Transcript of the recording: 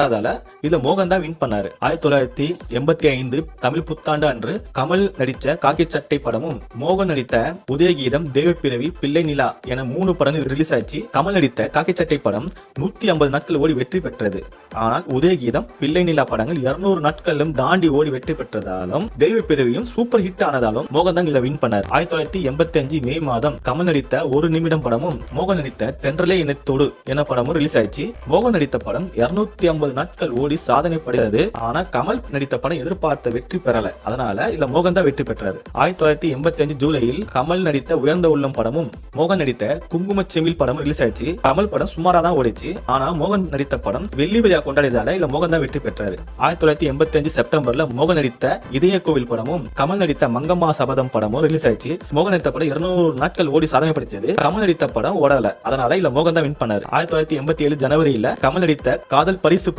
அதால இதுல மோகன் தான் வின் பண்ணாரு. 1985 தமிழ் புத்தாண்டு அன்று கமல் நடித்த காக்கி சட்டை படமும் மோகன் நடித்த உதயகீதம், தேவப்பிறவி, பிள்ளை நிலா என 3 படங்கள் ரிலீஸ் ஆச்சு. கமல் நடித்த காக்கி சட்டை படம் 150 நாட்கள் ஓடி வெற்றி பெற்றது. ஆனால் உதயகீதம், பிள்ளை நிலா படங்கள் 200 நாட்களும் தாண்டி ஓடி வெற்றி பெற்றதாலும் தேவப்பிறவியும் சூப்பர் ஹிட் ஆனதாலும் மோகன் தான் இதை வின் பண்ணார். 1985 மே மாதம் கமல் நடித்த ஒரு நிமிடம் படமும் மோகன் நடித்த தென்றலே இனத்தோடு என படமும் ரிலீஸ் ஆச்சு. மோகன் நடித்த படம் 250 நாட்கள் ஓடி சாதனை படைத்தது. ஆனா கமல் நடித்த படம் எதிர்பார்த்த வெற்றி பெறல. அதனால இதுல மோகன் தான் வெற்றி பெற்றாரு. 1985 ஜூலையில் கமல் நடித்த உயர்ந்த உள்ளம் படமும் மோகன் நடித்த குங்குமச்செமிழ் படமும் ரிலீஸ் ஆச்சு. கமல் படம் சுமாரா தான் ஓடிச்சு. ஆனா மோகன் நடித்த படம் வெள்ளி விழா கொண்டாடியதால இதுல மோகன் தான் வெற்றி பெற்றாரு. 1985 செப்டம்பர்ல மோகன் நடித்த இதய கோவில் படமும் கமல் நடித்த மங்கம்மா சபதம் படமும் ரிலீஸ் ஆச்சு. மோகன் நடித்த படம் 200 நாட்கள் ஓடி சாதனை படைச்சது. கமல் நடித்த படம் ஓடல. அதனால இதுல மோகன் தான் வின் பண்ணாரு. 1987 ஜனவரியில கமல் நடித்த காதல் பரிசு